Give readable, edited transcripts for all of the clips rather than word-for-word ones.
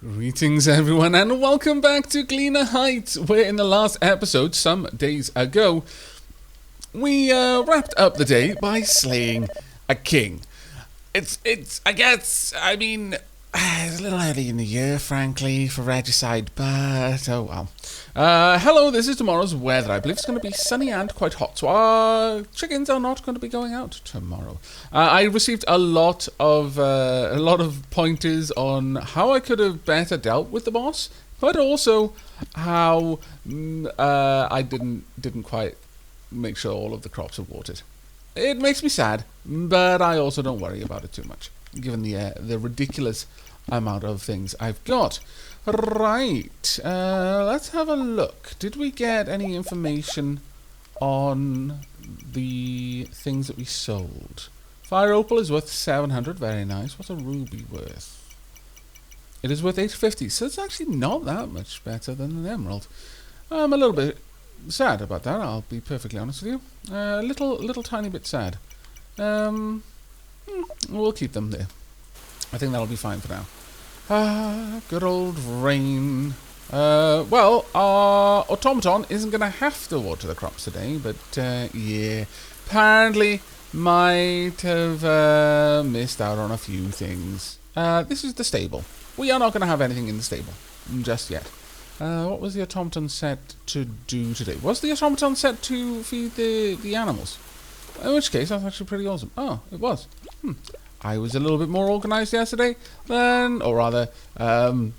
Greetings everyone and welcome back to Gleaner Heights, where in the last episode, some days ago, we wrapped up the day by slaying a king. It's it's a little early in the year, frankly, for regicide, but oh well. Hello, this is tomorrow's weather. I believe it's going to be sunny and quite hot, so our chickens are not going to be going out tomorrow. I received a lot of pointers on how I could have better dealt with the boss, but also how I didn't quite make sure all of the crops are watered. It makes me sad, but I also don't worry about it too much, given the ridiculous amount of things I've got. Right, let's have a look. Did we get any information on the things that we sold? Fire opal is worth 700, very nice. What's a ruby worth? It is worth 850, so it's actually not that much better than an emerald. I'm a little bit sad about that, I'll be perfectly honest with you. A little tiny bit sad. We'll keep them there. I think that'll be fine for now. Good old rain. Well, our automaton isn't going to have to water the crops today, but yeah, apparently might have missed out on a few things. This is the stable. We are not going to have anything in the stable just yet. What was the automaton set to do today? Was the automaton set to feed the animals? In which case, that's actually pretty awesome. Oh, it was. I was a little bit more organised yesterday than, or rather,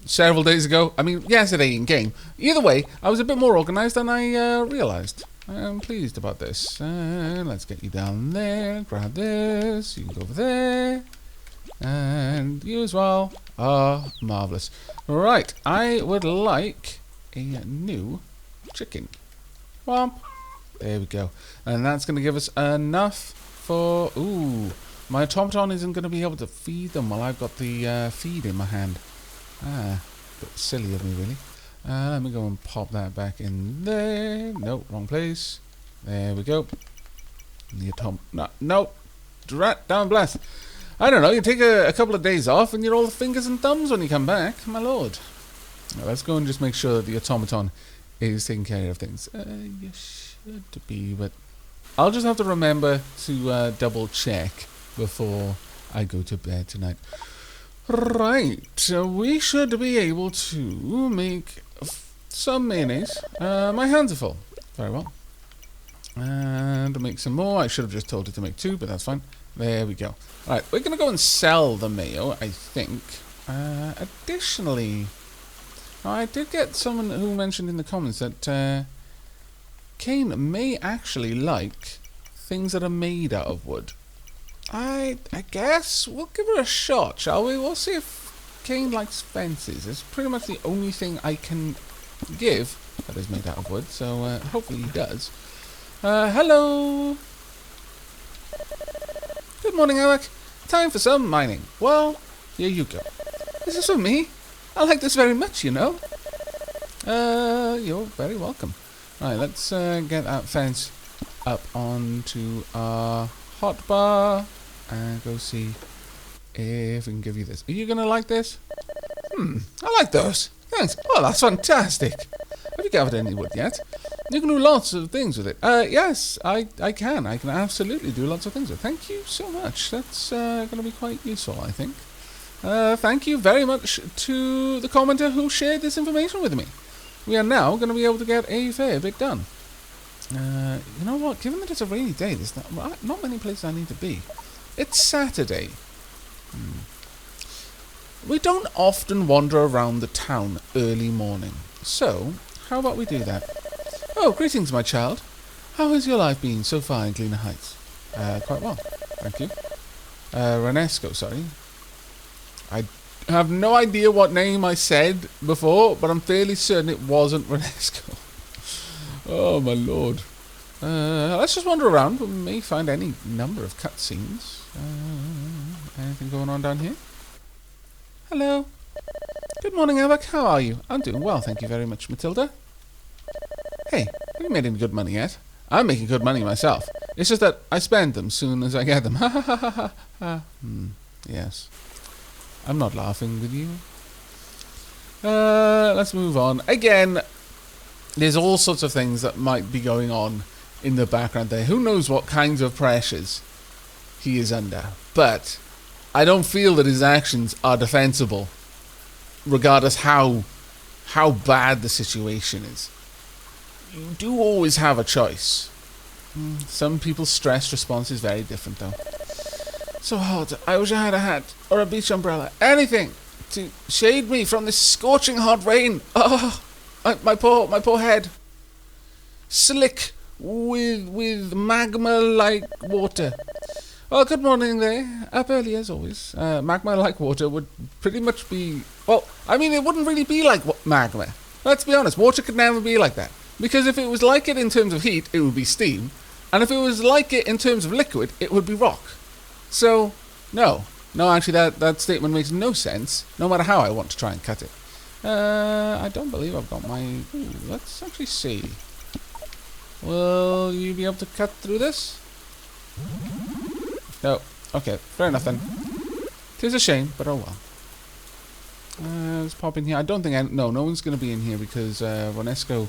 several days ago. I mean, yesterday in game. Either way, I was a bit more organised than I realised. I'm pleased about this. Let's get you down there. Grab this. You can go over there. And you as well. Marvellous. Right, I would like a new chicken. Womp. There we go. And that's going to give us enough for... Ooh. My automaton isn't going to be able to feed them while I've got the feed in my hand. A bit silly of me, really. Let me go and pop that back in there. Nope, wrong place. There we go. The no. Drat down blast. I don't know, you take a couple of days off and you're all fingers and thumbs when you come back. My lord. Now, let's go and just make sure that the automaton is taking care of things. You should be, but I'll just have to remember to double check before I go to bed tonight. Right, we should be able to make some mayonnaise. My hands are full. Very well. And make some more. I should have just told it to make 2, but that's fine. There we go. Right, we're going to go and sell the mayo, I think. Additionally, I did get someone who mentioned in the comments that Kane may actually like things that are made out of wood. I guess we'll give her a shot, shall we? We'll see if Kane likes fences. It's pretty much the only thing I can give that is made out of wood, so hopefully he does. Hello! Good morning, Aavak. Time for some mining. Well, here you go. This is for me. I like this very much, you know. You're very welcome. Right, let's get that fence up onto our hotbar and go see if we can give you this. Are you gonna like this? I like those. Thanks. Oh, that's fantastic. Have you gathered any wood yet? You can do lots of things with it. Yes, I can. I can absolutely do lots of things with it. Thank you so much. That's gonna be quite useful, I think. Thank you very much to the commenter who shared this information with me. We are now going to be able to get a fair bit done. You know what? Given that it's a rainy day, there's not many places I need to be. It's Saturday. We don't often wander around the town early morning. So, how about we do that? Oh, greetings, my child. How has your life been so far in Gleaner Heights? Quite well, thank you. Renesco, sorry. I have no idea what name I said before, but I'm fairly certain it wasn't Renesco. Oh, my lord. Let's just wander around. We may find any number of cutscenes. Anything going on down here? Hello. Good morning, Aavak. How are you? I'm doing well, thank you very much, Matilda. Hey, have you made any good money yet? I'm making good money myself. It's just that I spend them soon as I get them. Ha ha ha ha ha. Yes. I'm not laughing with you. Let's move on. Again, there's all sorts of things that might be going on in the background there. Who knows what kinds of pressures he is under. But I don't feel that his actions are defensible, regardless how bad the situation is. You do always have a choice. Some people's stress response is very different, though. So hot. I wish I had a hat or a beach umbrella. Anything to shade me from this scorching hot rain. Oh, my poor head. Slick with magma-like water. Well, good morning there. Up early as always. Magma-like water would pretty much be... Well, I mean, it wouldn't really be like magma. Let's be honest. Water could never be like that. Because if it was like it in terms of heat, it would be steam. And if it was like it in terms of liquid, it would be rock. So, no. No, actually, that statement makes no sense, no matter how I want to try and cut it. I don't believe I've got my... Ooh, let's actually see. Will you be able to cut through this? No. Okay, fair enough then. Tis a shame, but oh well. Let's pop in here. I don't think... No one's going to be in here because Ronesco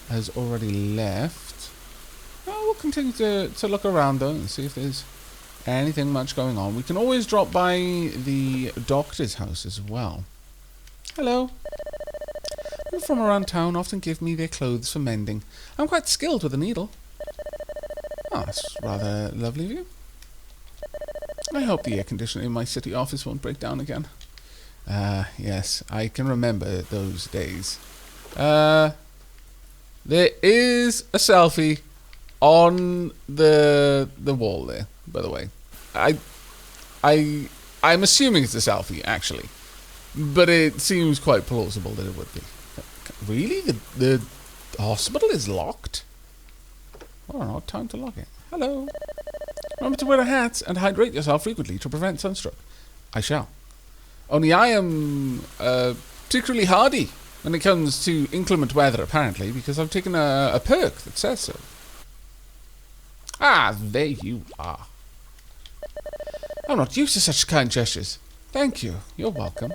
has already left. We'll continue to look around though and see if there's anything much going on. We can always drop by the doctor's house as well. Hello. People from around town often give me their clothes for mending. I'm quite skilled with a needle. Oh, that's rather lovely of you. I hope the air conditioner in my city office won't break down again. Yes, I can remember those days. There is a selfie on the wall there, by the way. I'm assuming it's a selfie, actually. But it seems quite plausible that it would be. Really? The hospital is locked? What an odd time to lock it. Hello. Remember to wear a hat and hydrate yourself frequently to prevent sunstroke. I shall. Only I am particularly hardy when it comes to inclement weather, apparently, because I've taken a perk that says so. Ah, there you are. I'm not used to such kind gestures. Thank you. You're welcome.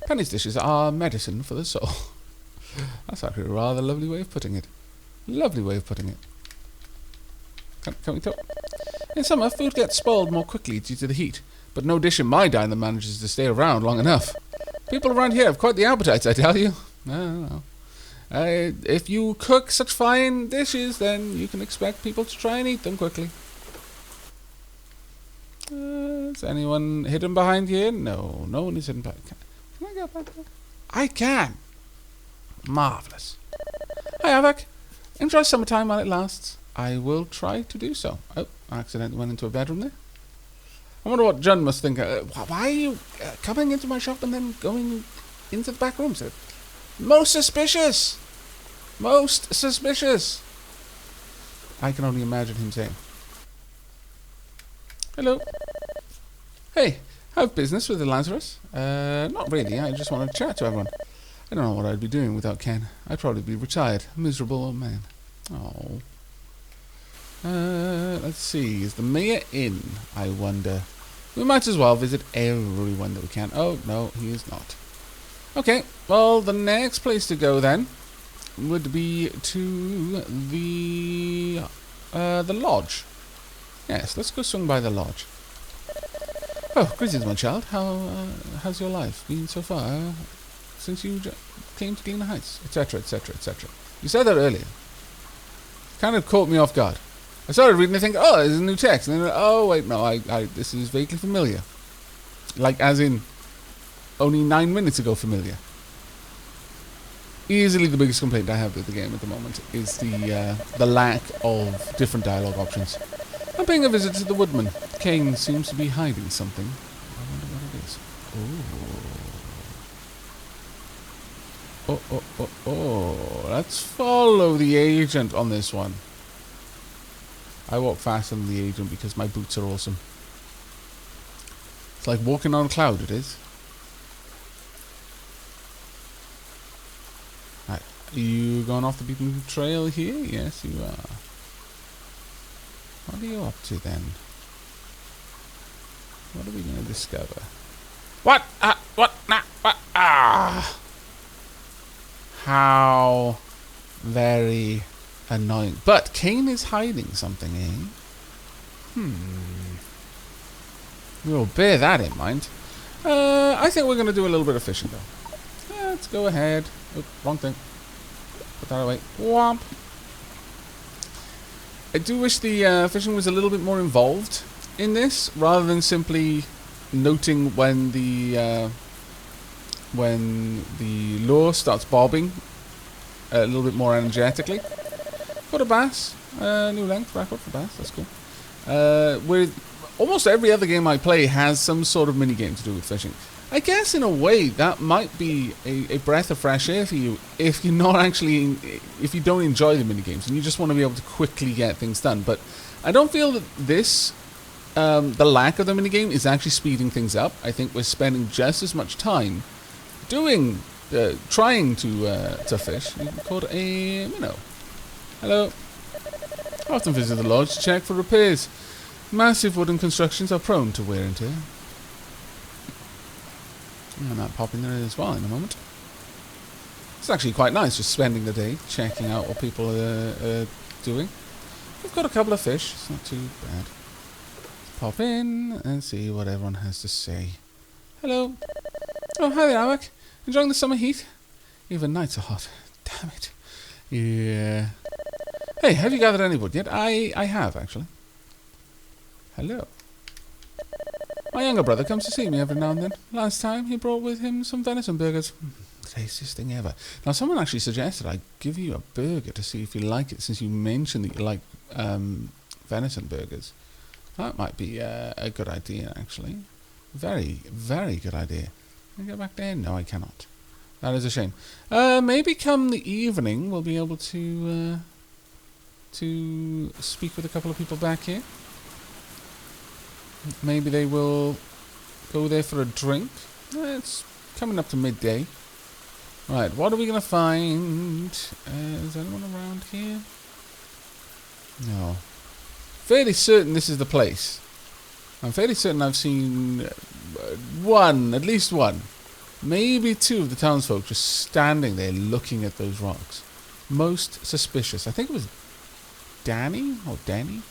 Penny's dishes are medicine for the soul. That's actually a rather lovely way of putting it. Lovely way of putting it. Can we talk? In summer, food gets spoiled more quickly due to the heat, but no dish in my diner manages to stay around long enough. People around here have quite the appetites, I tell you. No. If you cook such fine dishes, then you can expect people to try and eat them quickly. Is anyone hidden behind here? No, no one is hidden behind. Can I get back there? I can. Marvellous. Hi, Aavak. Enjoy summertime while it lasts. I will try to do so. Oh, I accidentally went into a bedroom there. I wonder what John must think. Why are you coming into my shop and then going into the back rooms? Most suspicious! Most suspicious! I can only imagine him saying. Hello. Hey, have business with the Lazarus? Not really. I just want to chat to everyone. I don't know what I'd be doing without Ken. I'd probably be retired. A miserable old man. Oh. Let's see. Is the mayor in? I wonder. We might as well visit everyone that we can. Oh, no, he is not. Okay, well, the next place to go then would be to the lodge. Yes, let's go swing by the lodge. Oh, greetings, my child. How's your life been so far since you came to Gleaner Heights, etc., etc., etc. You said that earlier. Kind of caught me off guard. I started reading and thinking, oh, there's a new text. And then, oh, wait, no, this is vaguely familiar. Like, as in, only 9 minutes ago familiar. Easily the biggest complaint I have with the game at the moment is the lack of different dialogue options. I'm paying a visit to the woodman. Kane seems to be hiding something. I wonder what it is. Oh. Let's follow the agent on this one. I walk faster than the agent because my boots are awesome. It's like walking on a cloud, it is. Right. Are you going off the beaten trail here? Yes, you are. What are you up to then? What are we going to discover? What? What? Nah, what? Ah! How very annoying. But Kane is hiding something, eh? We'll bear that in mind. I think we're going to do a little bit of fishing, though. Let's go ahead. Oop, wrong thing. Put that away. Whomp. I do wish the fishing was a little bit more involved in this, rather than simply noting when the lure starts bobbing a little bit more energetically. Got a bass. New length record for bass. That's cool. With almost every other game I play has some sort of mini game to do with fishing. I guess in a way that might be a breath of fresh air for you if you're not actually, if you don't enjoy the mini games and you just want to be able to quickly get things done. But I don't feel that this, the lack of the mini game is actually speeding things up. I think we're spending just as much time doing, trying to fish. You caught a minnow. Hello. I often visit the lodge to check for repairs. Massive wooden constructions are prone to wear and tear. I might pop in there as well in a moment. It's actually quite nice just spending the day checking out what people are doing. We've got a couple of fish. It's not too bad. Let's pop in and see what everyone has to say. Hello. Oh, hi there, Aavak. Enjoying the summer heat? Even nights are hot. Damn it. Yeah. Hey, have you gathered any wood yet? I have, actually. Hello. My younger brother comes to see me every now and then. Last time, he brought with him some venison burgers. Tastiest thing ever. Now, someone actually suggested I give you a burger to see if you like it, since you mentioned that you like venison burgers. That might be a good idea, actually. Very, very good idea. Can I get back there? No, I cannot. That is a shame. Maybe come the evening, we'll be able to speak with a couple of people back here. Maybe they will go there for a drink. It's coming up to midday. Right, what are we going to find? Is anyone around here? No. Fairly certain this is the place. I'm fairly certain I've seen at least one, maybe two of the townsfolk just standing there looking at those rocks. Most suspicious. I think it was Danny or Danny.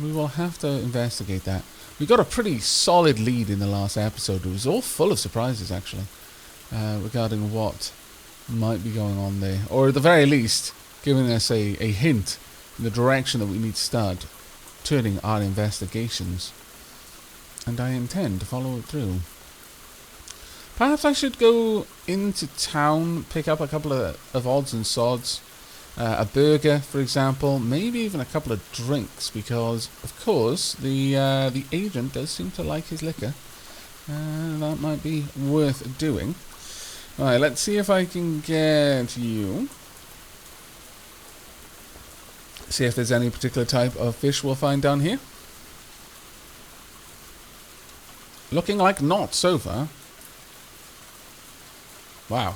We will have to investigate that. We got a pretty solid lead in the last episode. It was all full of surprises, actually, regarding what might be going on there. Or at the very least, giving us a hint in the direction that we need to start turning our investigations. And I intend to follow it through. Perhaps I should go into town, pick up a couple of odds and sods. A burger, for example, maybe even a couple of drinks, because, of course, the agent does seem to like his liquor. That might be worth doing. Alright, let's see if I can get you. See if there's any particular type of fish we'll find down here. Looking like not so far. Wow.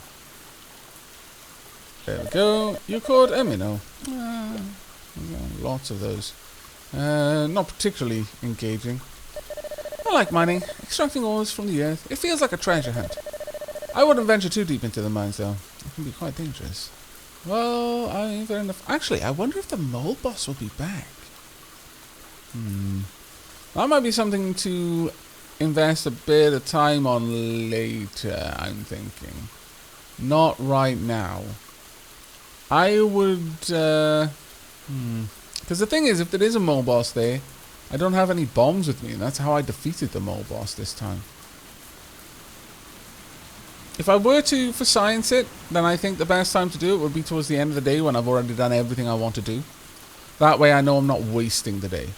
There we go. You caught a minnow. Lots of those. Not particularly engaging. I like mining. Extracting ores from the earth. It feels like a treasure hunt. I wouldn't venture too deep into the mines, though. It can be quite dangerous. Well, fair enough. Actually, I wonder if the mole boss will be back. That might be something to invest a bit of time on later, I'm thinking. Not right now. I would, because the thing is, if there is a mole boss there, I don't have any bombs with me, and that's how I defeated the mole boss this time. If I were to, for science it, then I think the best time to do it would be towards the end of the day when I've already done everything I want to do. That way I know I'm not wasting the day.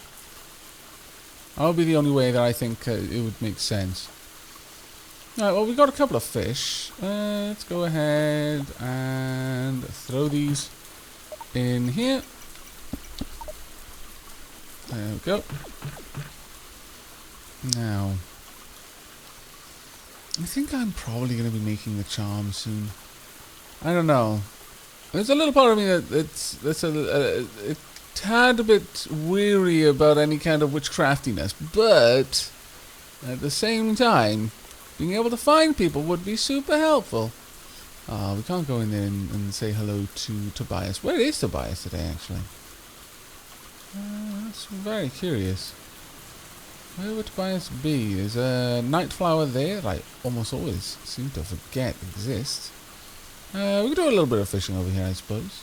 That would be the only way that I think it would make sense. Alright, well, we got a couple of fish. Let's go ahead and throw these in here. There we go. Now, I think I'm probably going to be making the charm soon. I don't know. There's a little part of me that's a tad bit weary about any kind of witchcraftiness, but at the same time, being able to find people would be super helpful. We can't go in there and say hello to Tobias. Where is Tobias today, actually? That's very curious. Where would Tobias be? There's a night flower there that I almost always seem to forget exists. We can do a little bit of fishing over here, I suppose.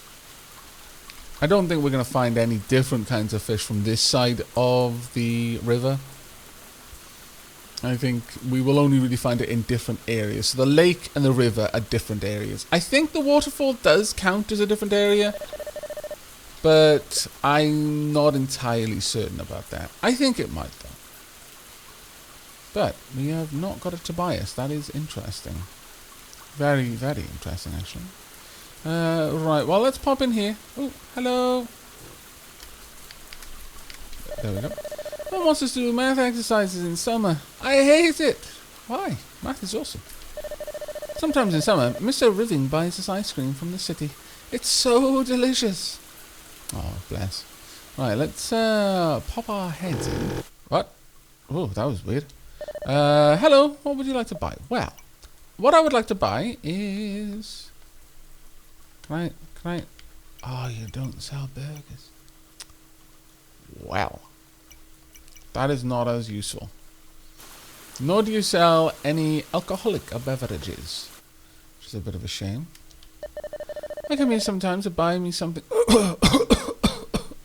I don't think we're going to find any different kinds of fish from this side of the river. I think we will only really find it in different areas. So the lake and the river are different areas. I think the waterfall does count as a different area, but I'm not entirely certain about that. I think it might, though. But we have not got a Tobias. That is interesting. Very, very interesting, actually. Right, well, let's pop in here. Oh, hello. There we go. What wants us to do math exercises in summer? I hate it. Why? Math is awesome. Sometimes in summer, Mr. Riving buys us ice cream from the city. It's so delicious. Oh, bless. Right, let's pop our heads in. What? Oh, that was weird. Hello, what would you like to buy? Well, what I would like to buy is... Can I... Oh, you don't sell burgers. Well, that is not as useful. Nor do you sell any alcoholic beverages, which is a bit of a shame. I come here sometimes to buy me something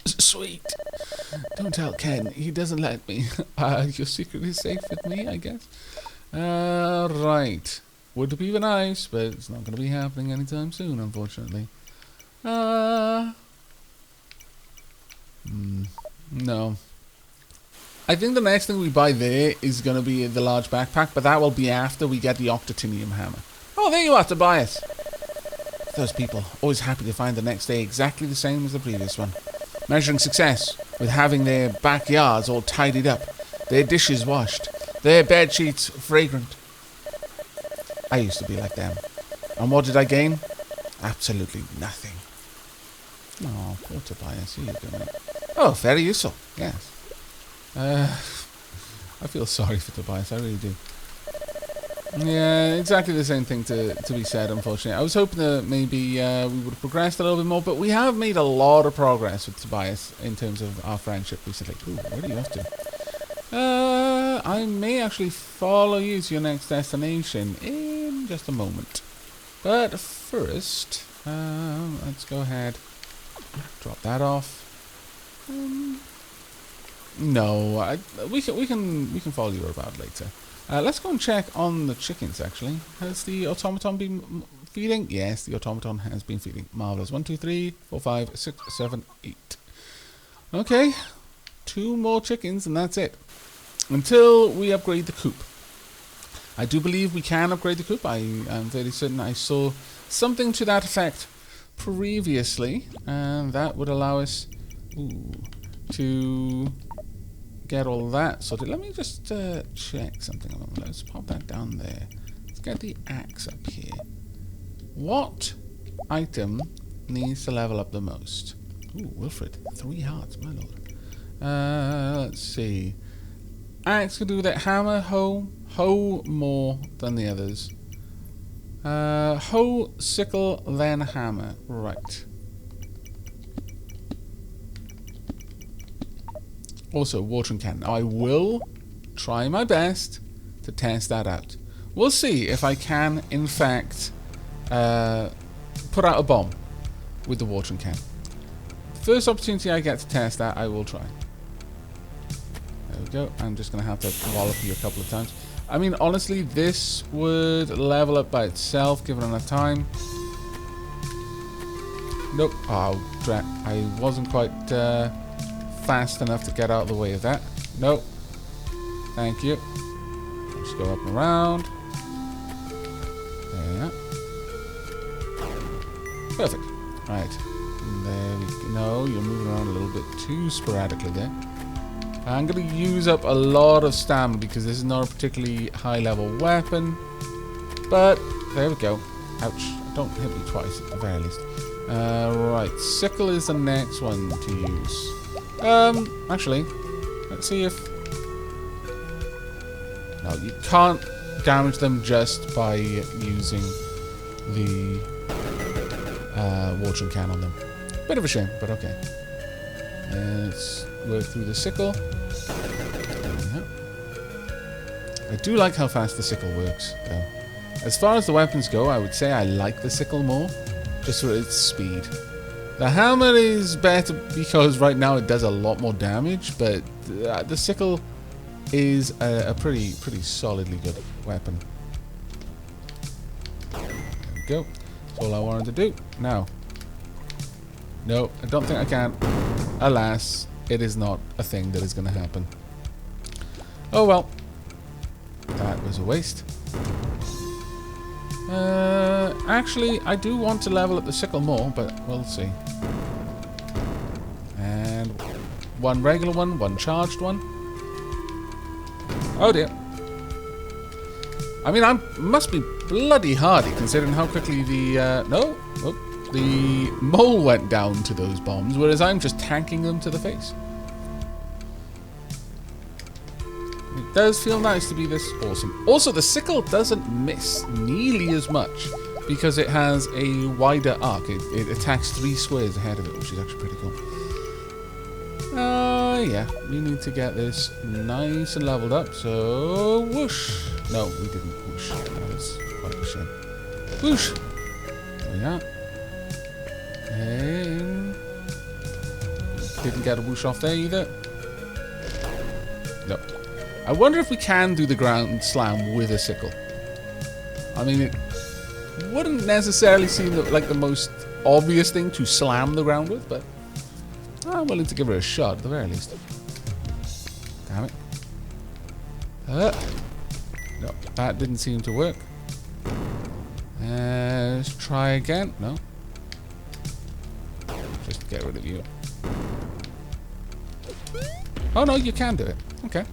sweet. Don't tell Ken, he doesn't let me. Your secret is safe with me, I guess. Right. Would be nice, but it's not going to be happening anytime soon, unfortunately. No. I think the next thing we buy there is going to be the large backpack, but that will be after we get the octotinium hammer. Oh, there you are, Tobias. Those people, always happy to find the next day exactly the same as the previous one. Measuring success with having their backyards all tidied up, their dishes washed, their bed sheets fragrant. I used to be like them. And what did I gain? Absolutely nothing. Oh, poor Tobias, how are you doing? Oh, very useful, yes. I feel sorry for Tobias, I really do. Yeah, exactly the same thing to be said, unfortunately. I was hoping that maybe we would have progressed a little bit more, but we have made a lot of progress with Tobias in terms of our friendship recently. Ooh, what are you up to? I may actually follow you to your next destination in just a moment. But first, let's go ahead, drop that off. No, we can follow you about later. Let's go and check on the chickens, actually. Has the automaton been feeding? Yes, the automaton has been feeding. Marvellous. 1, 2, 3, 4, 5, 6, 7, 8. Okay. 2 more chickens, and that's it. Until we upgrade the coop. I do believe we can upgrade the coop. I am fairly certain I saw something to that effect previously. And that would allow us to... get all that sorted. Let me just check something. Let's pop that down there. Let's get the axe up here. What item needs to level up the most? Ooh, Wilfred. 3 hearts, my lord. Let's see. Axe can do that. Hammer, hoe. Hoe more than the others. Hoe, sickle, then hammer. Right. Also, watering can. I will try my best to test that out. We'll see if I can, in fact, put out a bomb with the watering can. First opportunity I get to test that, I will try. There we go. I'm just going to have to wallop you a couple of times. I mean, honestly, this would level up by itself, given enough time. Nope. Oh, drat. I wasn't quite... fast enough to get out of the way of that. Nope. Thank you. Just go up and around. There. Perfect. Right. And there we go. No, you're moving around a little bit too sporadically there. I'm going to use up a lot of stamina because this is not a particularly high level weapon. But there we go. Ouch. Don't hit me twice at the very least. Right. Sickle is the next one to use. Actually, let's see if... No, you can't damage them just by using the watering can on them. Bit of a shame, but okay. Let's work through the sickle. There we go. I do like how fast the sickle works, though. As far as the weapons go, I would say I like the sickle more, just for its speed. The hammer is better because right now it does a lot more damage, but the sickle is a pretty solidly good weapon. There we go. That's all I wanted to do. Now. No, I don't think I can. Alas, it is not a thing that is going to happen. Oh well. That was a waste. Actually, I do want to level up the sickle more, but we'll see. And one regular one, one charged one. Oh dear. I mean, I must be bloody hardy considering how quickly the the mole went down to those bombs, whereas I'm just tanking them to the face. It does feel nice to be this awesome. Also, the sickle doesn't miss nearly as much because it has a wider arc. It attacks 3 squares ahead of it, which is actually pretty cool. Yeah, we need to get this nice and leveled up, so whoosh. No, we didn't whoosh. That was quite a shame. Whoosh. There we are. And didn't get a whoosh off there either. No. I wonder if we can do the ground slam with a sickle. I mean, it wouldn't necessarily seem like the most obvious thing to slam the ground with, but I'm willing to give it a shot at the very least. Damn it. No, that didn't seem to work. Let's try again. No. Just get rid of you. Oh no, you can do it. Okay.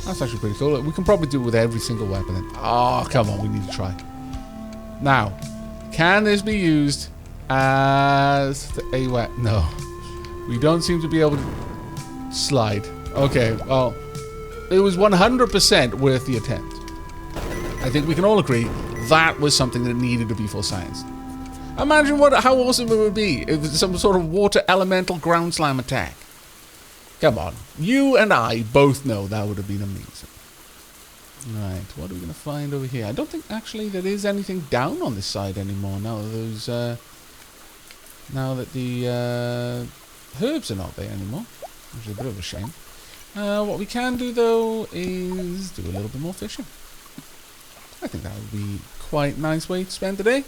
That's actually pretty cool. We can probably do it with every single weapon then. Oh, come on, we need to try. Now, can this be used as a weapon? No. We don't seem to be able to slide. Okay, well, it was 100% worth the attempt. I think we can all agree that was something that needed to be for science. Imagine how awesome it would be if it was some sort of water elemental ground slam attack. Come on. You and I both know that would have been amazing. Right, what are we going to find over here? I don't think actually there is anything down on this side anymore now that those now that the herbs are not there anymore, which is a bit of a shame. What we can do though is do a little bit more fishing. I think that would be quite a nice way to spend the day.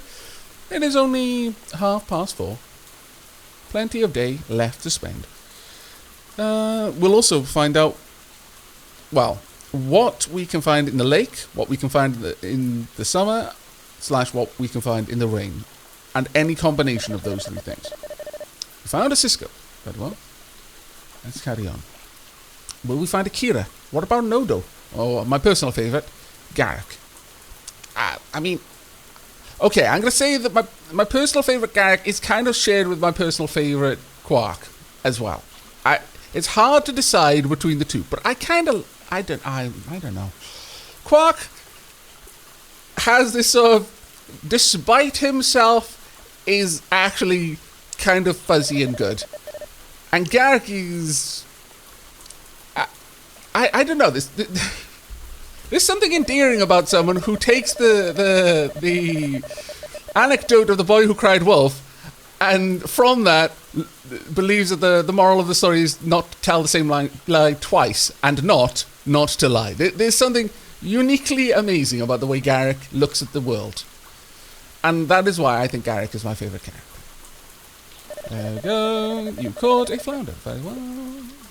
It is only 4:30. Plenty of day left to spend. We'll also find out, well, what we can find in the lake, what we can find in the summer, / what we can find in the rain, and any combination of those 3 things. We found a Cisco, very well. Let's carry on. Will we find a Kira? What about Nodo? Or my personal favourite, Garrick. I mean, okay, I'm going to say that my personal favourite Garrick is kind of shared with my personal favourite Quark as well. It's hard to decide between the two, but I don't know. Quark has this sort of, despite himself, is actually kind of fuzzy and good. And Garrick is, I don't know, there's something endearing about someone who takes the anecdote of the boy who cried wolf, and from that believes that the moral of the story is not to tell the same lie twice, and not to lie. There's something uniquely amazing about the way Garrick looks at the world. And that is why I think Garrick is my favourite character. There we go. You caught a flounder. Very well.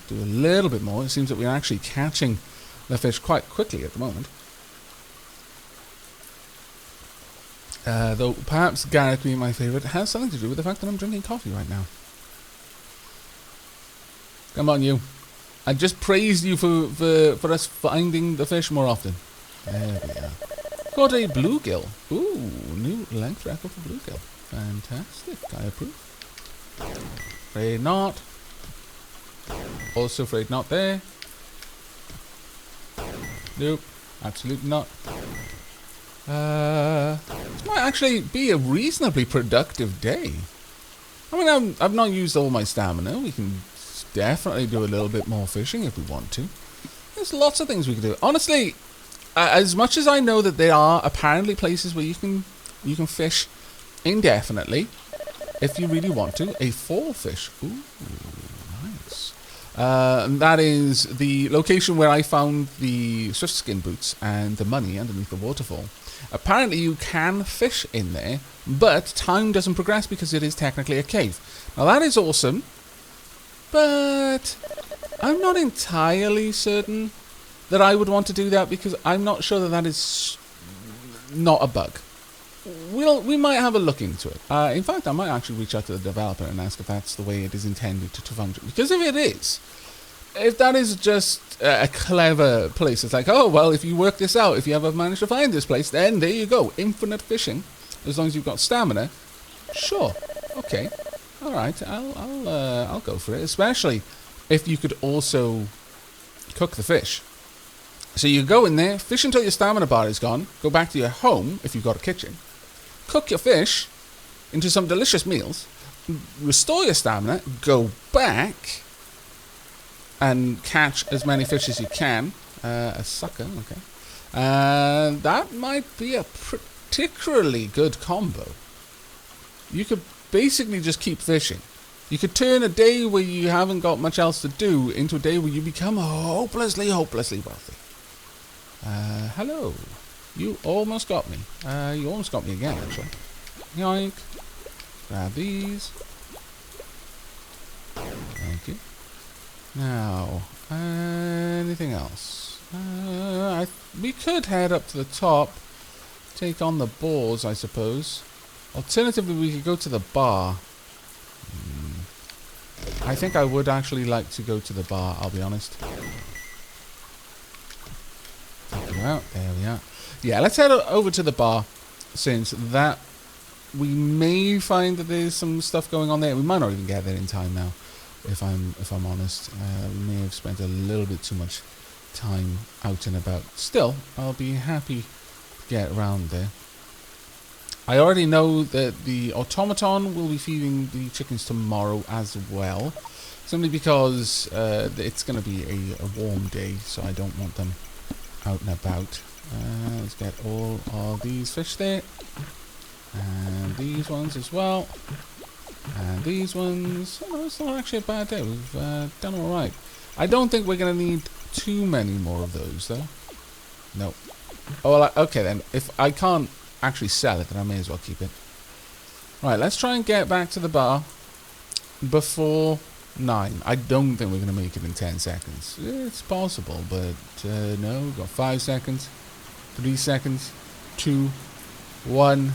Do a little bit more. It seems that we're actually catching the fish quite quickly at the moment. Though perhaps Garrick being my favourite has something to do with the fact that I'm drinking coffee right now. Come on, you. I just praised you for us finding the fish more often. There we are. Got a bluegill. Ooh, new length record for bluegill. Fantastic. I approve. Afraid not. Also afraid not there. Nope. Absolutely not. I actually be a reasonably productive day. I mean, I've not used all my stamina. We can definitely do a little bit more fishing if we want to. There's lots of things we can do. Honestly, as much as I know that there are apparently places where you can fish indefinitely, if you really want to, a fall fish. Ooh, nice. That is the location where I found the swift skin boots and the money underneath the waterfall. Apparently you can fish in there, but time doesn't progress because it is technically a cave. Now that is awesome, but I'm not entirely certain that I would want to do that because I'm not sure that that is not a bug. We might have a look into it. In fact, I might actually reach out to the developer and ask if that's the way it is intended to function. Because if it is, if that is just a clever place, it's like, oh, well, if you work this out, if you ever manage to find this place, then there you go. Infinite fishing. As long as you've got stamina. Sure. Okay. All right. I'll go for it. Especially if you could also cook the fish. So you go in there, fish until your stamina bar is gone, go back to your home, if you've got a kitchen, cook your fish into some delicious meals, restore your stamina, go back and catch as many fish as you can. A sucker, okay. That might be a particularly good combo. You could basically just keep fishing. You could turn a day where you haven't got much else to do into a day where you become hopelessly wealthy. Hello. You almost got me. You almost got me again, actually. Yoink. Grab these. Thank you. Now, anything else? We could head up to the top. Take on the boars, I suppose. Alternatively, we could go to the bar. I think I would actually like to go to the bar, I'll be honest. Take you out. There we are. Yeah, let's head over to the bar, since that we may find that there's some stuff going on there. We might not even get there in time now, if I'm honest. We may have spent a little bit too much time out and about. Still, I'll be happy to get around there. I already know that the automaton will be feeding the chickens tomorrow as well, simply because it's going to be a warm day, so I don't want them out and about. Let's get all of these fish there, and these ones as well, and these ones. Oh, no, it's not actually a bad day. We've done all right. I don't think we're going to need too many more of those, though. No. Oh, well, okay then. If I can't actually sell it, then I may as well keep it. Right, let's try and get back to the bar before 9. I don't think we're going to make it in 10 seconds. It's possible, but no. We've got 5 seconds, 3 seconds, 2, 1.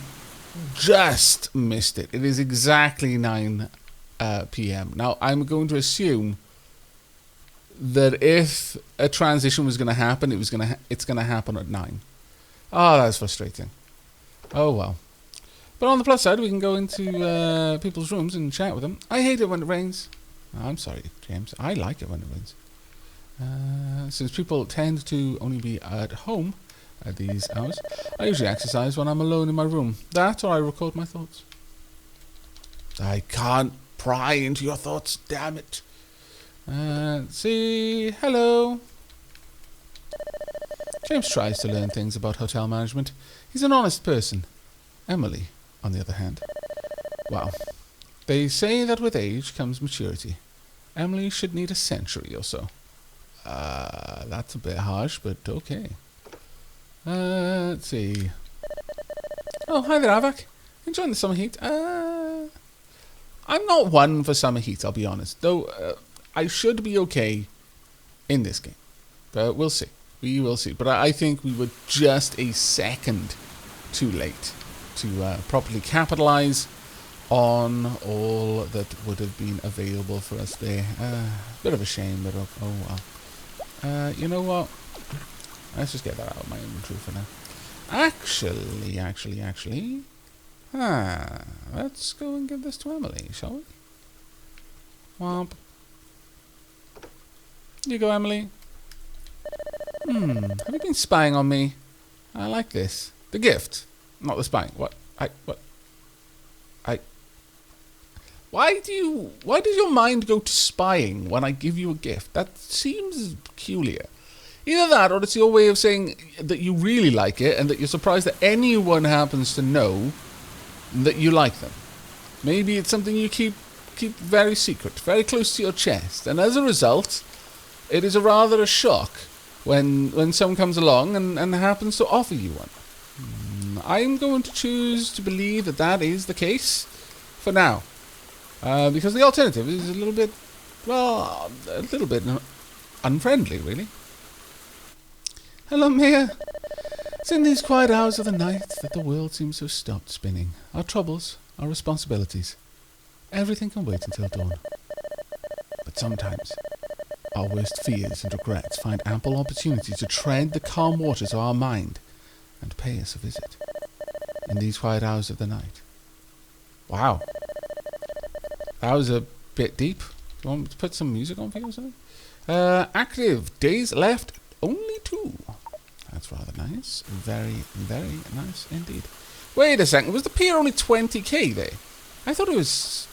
Just missed it. It is exactly 9 p.m. Now, I'm going to assume that if a transition was going to happen, it's going to happen at 9. Oh, that's frustrating. Oh, well. But on the plus side, we can go into people's rooms and chat with them. I hate it when it rains. I'm sorry, James. I like it when it rains. Since people tend to only be at home at these hours, I usually exercise when I'm alone in my room. That or I record my thoughts. I can't pry into your thoughts, damn it. Let's see. Hello. James tries to learn things about hotel management. He's an honest person. Emily, on the other hand. Well, they say that with age comes maturity. Emily should need a century or so. That's a bit harsh, but okay. Let's see. Oh, hi there, Aavak. Enjoying the summer heat? I'm not one for summer heat, I'll be honest. Though, I should be okay in this game. But we'll see. We will see. But I think we were just a second too late to properly capitalize on all that would have been available for us there. Bit of a shame, but oh well. You know what? Let's just get that out of my inventory for now. Actually. Let's go and give this to Emily, shall we? Womp. Here you go, Emily. Have you been spying on me? I like this. The gift, not the spying. What? What? Why does your mind go to spying when I give you a gift? That seems peculiar. Either that, or it's your way of saying that you really like it and that you're surprised that anyone happens to know that you like them. Maybe it's something you keep very secret, very close to your chest, and as a result, it is rather a shock when someone comes along and happens to offer you one. I'm going to choose to believe that is the case for now. Because the alternative is a little bit unfriendly, really. Hello, Mia. It's in these quiet hours of the night that the world seems to have stopped spinning. Our troubles, our responsibilities, everything can wait until dawn. But sometimes, our worst fears and regrets find ample opportunity to tread the calm waters of our mind and pay us a visit. In these quiet hours of the night. Wow. That was a bit deep. Do you want me to put some music on for you or something? Active. Days left. Only 2. That's rather nice. Very, very nice indeed. Wait a second. Was the pier only 20k there? I thought it was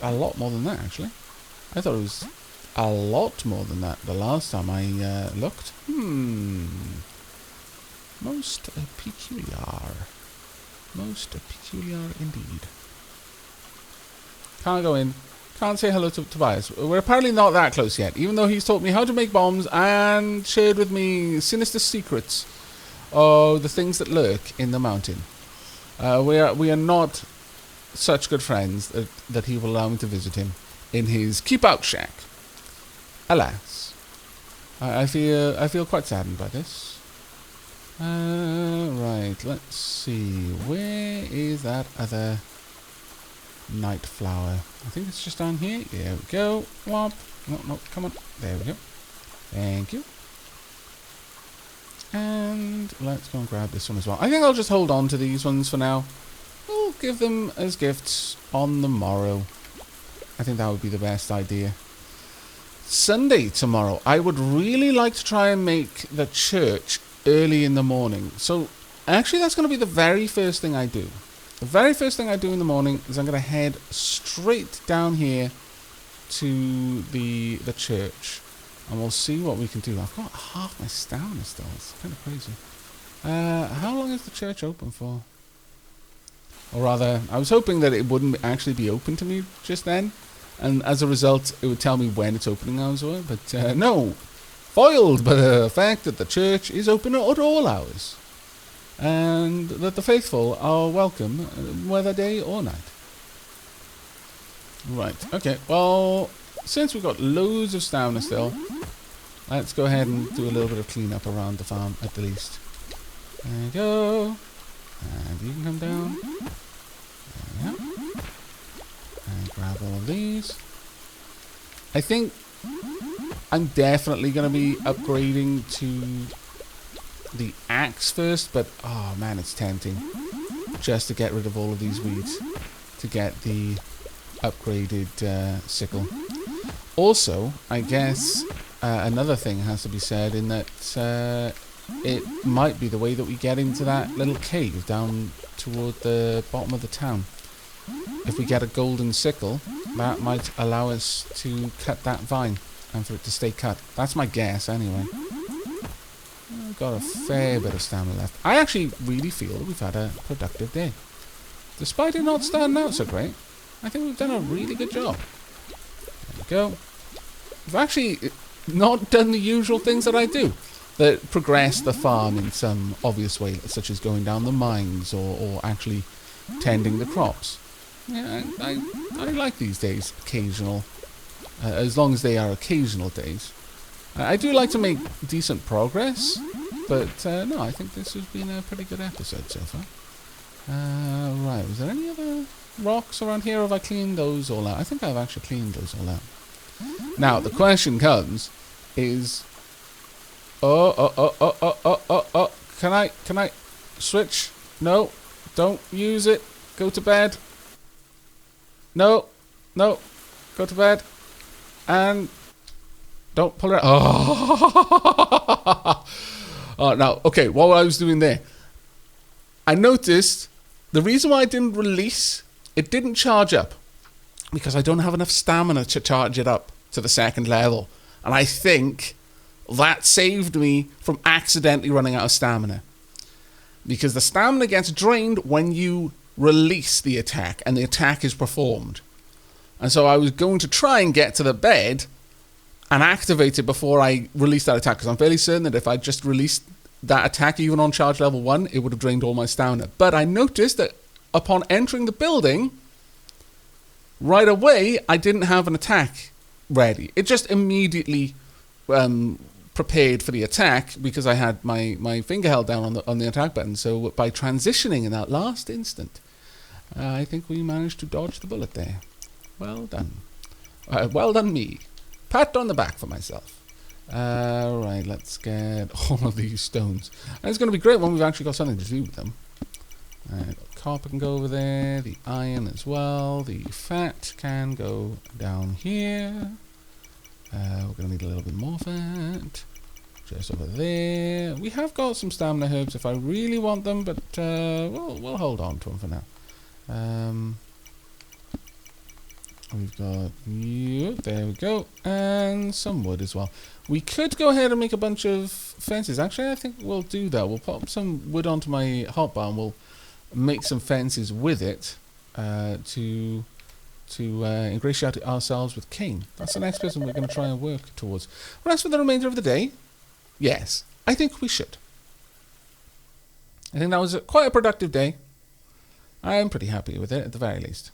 a lot more than that, actually. I thought it was a lot more than that the last time I looked. Most peculiar. Most peculiar indeed. Can't go in. Can't say hello to Tobias. We're apparently not that close yet, even though he's taught me how to make bombs and shared with me sinister secrets of the things that lurk in the mountain. We are not such good friends that he will allow me to visit him in his keep-out shack. Alas. I feel quite saddened by this. Right, let's see. Where is that other night flower? I think it's just down here. There we go. Whomp. No, come on. There we go. Thank you. And let's go and grab this one as well. I think I'll just hold on to these ones for now. We'll give them as gifts on the morrow. I think that would be the best idea. Sunday tomorrow. I would really like to try and make the church early in the morning. So actually that's going to be the very first thing I do. The very first thing I do in the morning is I'm going to head straight down here to the church. And we'll see what we can do. I've got half my stamina still. It's kind of crazy. How long is the church open for? Or rather, I was hoping that it wouldn't actually be open to me just then. And as a result, it would tell me when its opening hours were. But no. Foiled by the fact that the church is open at all hours. And that the faithful are welcome whether day or night. Right, okay, well, since we've got loads of stamina still, let's go ahead and do a little bit of cleanup around the farm at the least. There you go. And you can come down. There we go. And grab all of these. I think I'm definitely going to be upgrading to the axe first, but oh man, it's tempting just to get rid of all of these weeds to get the upgraded sickle. Also, I guess another thing has to be said in that it might be the way that we get into that little cave down toward the bottom of the town. If we get a golden sickle, that might allow us to cut that vine and for it to stay cut. That's my guess anyway. I've got a fair bit of stamina left. I actually really feel that we've had a productive day. Despite it not starting out so great, I think we've done a really good job. There we go. We've actually not done the usual things that I do that progress the farm in some obvious way, such as going down the mines or actually tending the crops. Yeah, I like these days, occasional, as long as they are occasional days. I do like to make decent progress, but no, I think this has been a pretty good episode so far. Right, was there any other rocks around here, or have I cleaned those all out? I think I've actually cleaned those all out. Now, the question comes is... Oh, can I switch? No, don't use it. Go to bed. No, go to bed. And don't pull it out. Oh. Oh, now, okay, what I was doing there, I noticed The reason why I didn't release, it didn't charge up, because I don't have enough stamina to charge it up to the second level. And I think that saved me from accidentally running out of stamina. Because the stamina gets drained when you release the attack and the attack is performed. And so I was going to try and get to the bed and activate it before I release that attack, because I'm fairly certain that if I just released that attack even on charge level 1, it would have drained all my stamina. But I noticed that upon entering the building, right away, I didn't have an attack ready. It just immediately prepared for the attack because I had my finger held down on the attack button. So by transitioning in that last instant, I think we managed to dodge the bullet there. Well done. Well done me. Pat on the back for myself. Right, let's get all of these stones. And it's going to be great when we've actually got something to do with them. Copper can go over there. The iron as well. The fat can go down here. We're going to need a little bit more fat. Just over there. We have got some stamina herbs if I really want them, but we'll hold on to them for now. We've got you. There we go. And some wood as well. We could go ahead and make a bunch of fences. Actually, I think we'll do that. We'll pop some wood onto my hotbar and we'll make some fences with it to ingratiate ourselves with King. That's the next person we're going to try and work towards. Well, as for the remainder of the day, yes, I think we should. I think that was quite a productive day. I'm pretty happy with it, at the very least.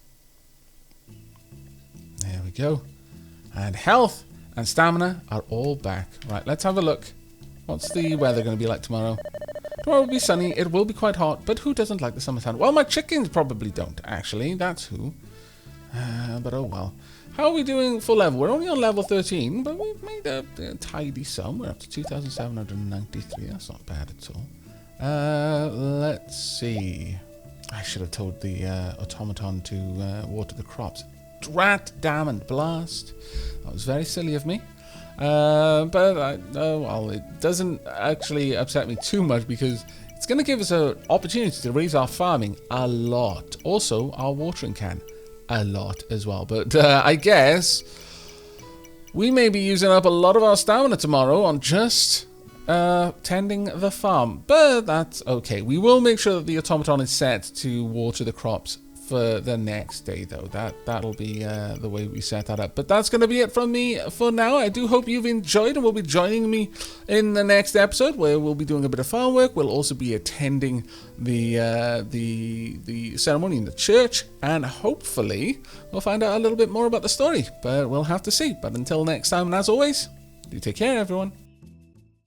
There we go. And health and stamina are all back. Right, let's have a look. What's the weather going to be like tomorrow? Tomorrow will be sunny. It will be quite hot, but who doesn't like the summertime? Well, my chickens probably don't, actually. That's who. But oh well. How are we doing for level? We're only on level 13, but we've made a tidy sum. We're up to 2,793. That's not bad at all. Let's see. I should have told the automaton to water the crops. Drat, damn and blast. That was very silly of me. But well, it doesn't actually upset me too much because it's going to give us an opportunity to raise our farming a lot. Also, our watering can a lot as well. But I guess we may be using up a lot of our stamina tomorrow on just tending the farm. But that's okay. We will make sure that the automaton is set to water the crops for the next day, though. That'll be the way we set that up. But that's going to be it from me for now. I do hope you've enjoyed and will be joining me in the next episode where we'll be doing a bit of farm work. We'll also be attending the ceremony in the church, and hopefully we'll find out a little bit more about the story. But we'll have to see. But until next time, and as always, do take care, everyone.